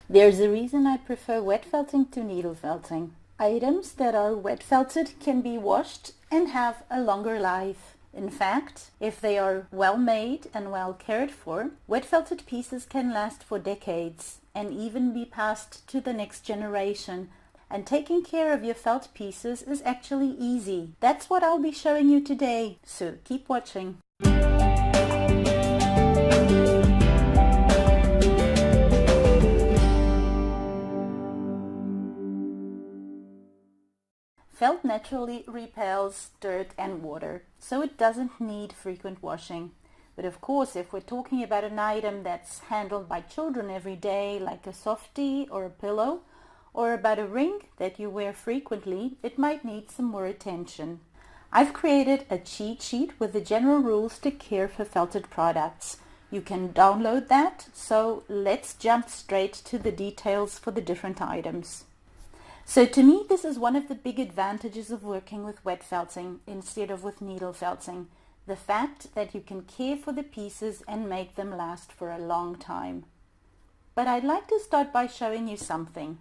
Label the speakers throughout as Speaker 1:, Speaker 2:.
Speaker 1: There's a reason I prefer wet felting to needle felting. Items that are wet felted can be washed and have a longer life. In fact, if they are well made and well cared for, wet felted pieces can last for decades and even be passed to the next generation. And taking care of your felt pieces is actually easy. That's what I'll be showing you today, so keep watching. Felt naturally repels dirt and water, so it doesn't need frequent washing. But of course, if we're talking about an item that's handled by children every day, like a softie or a pillow, or about a ring that you wear frequently, it might need some more attention. I've created a cheat sheet with the general rules to care for felted products. You can download that, so let's jump straight to the details for the different items. So to me, this is one of the big advantages of working with wet felting instead of with needle felting. The fact that you can care for the pieces and make them last for a long time. But I'd like to start by showing you something.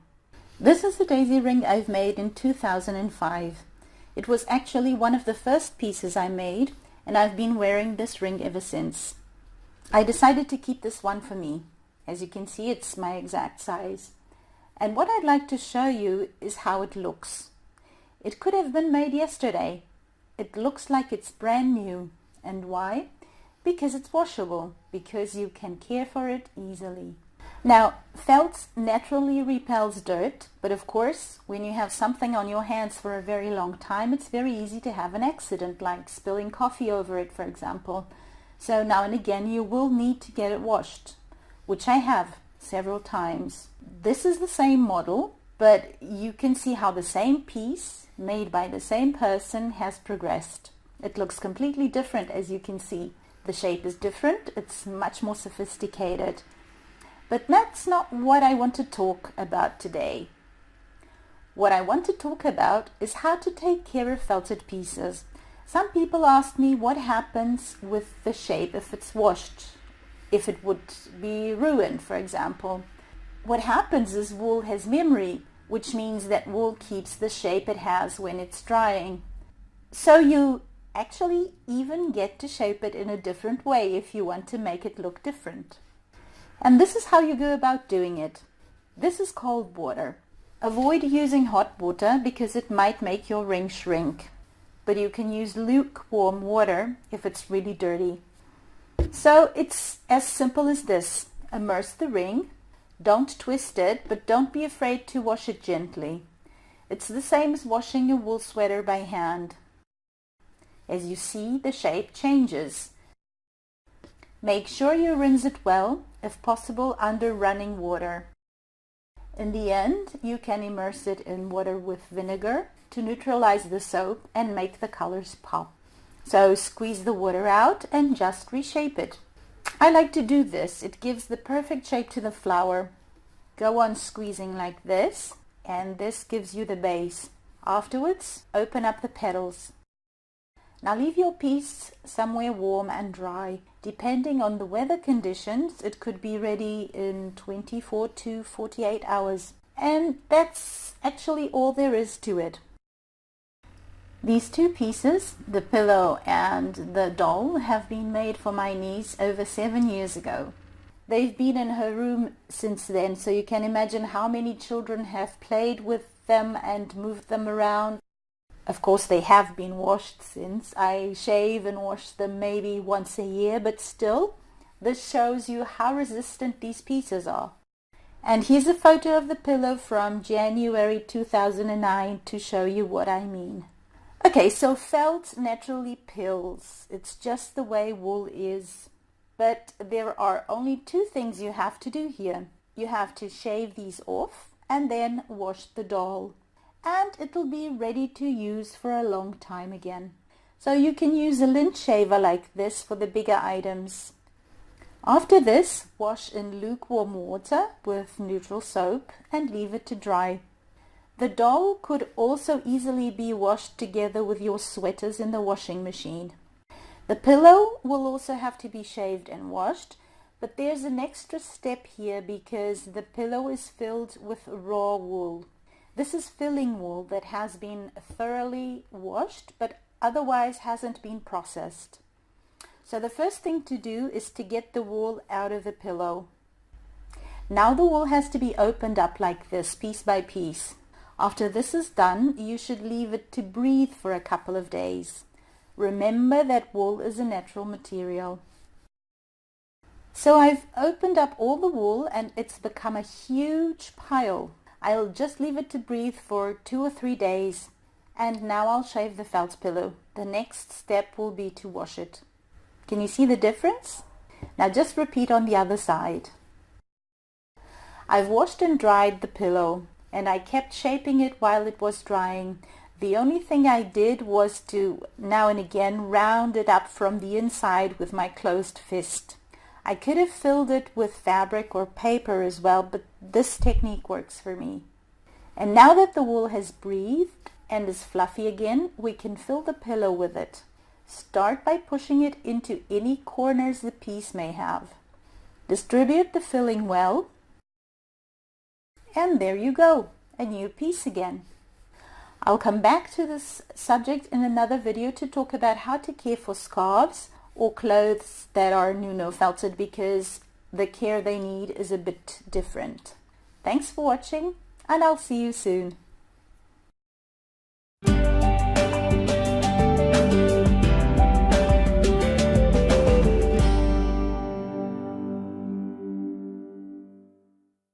Speaker 1: This is a daisy ring I've made in 2005. It was actually one of the first pieces I made, and I've been wearing this ring ever since. I decided to keep this one for me. As you can see, it's my exact size. And what I'd like to show you is how it looks. It could have been made yesterday. It looks like it's brand new. And why? Because it's washable, because you can care for it easily. Now, felt naturally repels dirt, but of course, when you have something on your hands for a very long time, it's very easy to have an accident, like spilling coffee over it, for example. So now and again, you will need to get it washed, which I have several times. This is the same model, but you can see how the same piece made by the same person has progressed. It looks completely different, as you can see. The shape is different, it's much more sophisticated. But that's not what I want to talk about today. What I want to talk about is how to take care of felted pieces. Some people ask me what happens with the shape if it's washed, if it would be ruined, for example. What happens is wool has memory, which means that wool keeps the shape it has when it's drying. So you actually even get to shape it in a different way if you want to make it look different. And this is how you go about doing it. This is cold water. Avoid using hot water because it might make your ring shrink. But you can use lukewarm water if it's really dirty. So it's as simple as this. Immerse the ring. Don't twist it, but don't be afraid to wash it gently. It's the same as washing a wool sweater by hand. As you see, the shape changes. Make sure you rinse it well, if possible under running water. In the end, you can immerse it in water with vinegar to neutralize the soap and make the colors pop. So squeeze the water out and just reshape it. I like to do this. It gives the perfect shape to the flower. Go on squeezing like this, and this gives you the base. Afterwards, open up the petals. Now leave your piece somewhere warm and dry. Depending on the weather conditions, it could be ready in 24 to 48 hours. And that's actually all there is to it. These two pieces, the pillow and the doll, have been made for my niece over 7 years ago. They've been in her room since then, so you can imagine how many children have played with them and moved them around. Of course, they have been washed since. I shave and wash them maybe once a year, but still, this shows you how resistant these pieces are. And here's a photo of the pillow from January 2009 to show you what I mean. Okay, so felt naturally pills. It's just the way wool is. But there are only two things you have to do here. You have to shave these off and then wash the doll. And it'll be ready to use for a long time again. So you can use a lint shaver like this for the bigger items. After this, wash in lukewarm water with neutral soap and leave it to dry. The doll could also easily be washed together with your sweaters in the washing machine. The pillow will also have to be shaved and washed, But there's an extra step here because the pillow is filled with raw wool. This is filling wool that has been thoroughly washed but otherwise hasn't been processed. So the first thing to do is to get the wool out of the pillow. Now the wool has to be opened up like this, piece by piece. After this is done, you should leave it to breathe for a couple of days. Remember that wool is a natural material. So I've opened up all the wool and it's become a huge pile. I'll just leave it to breathe for 2 or 3 days. And now I'll shave the felt pillow. The next step will be to wash it. Can you see the difference? Now just repeat on the other side. I've washed and dried the pillow and I kept shaping it while it was drying. The only thing I did was to now and again round it up from the inside with my closed fist. I could have filled it with fabric or paper as well, but this technique works for me. And now that the wool has breathed and is fluffy again, we can fill the pillow with it. Start by pushing it into any corners the piece may have. Distribute the filling well, and there you go, a new piece again. I'll come back to this subject in another video to talk about how to care for scarves or clothes that are Nuno felted, because the care they need is a bit different. Thanks for watching, and I'll see you soon.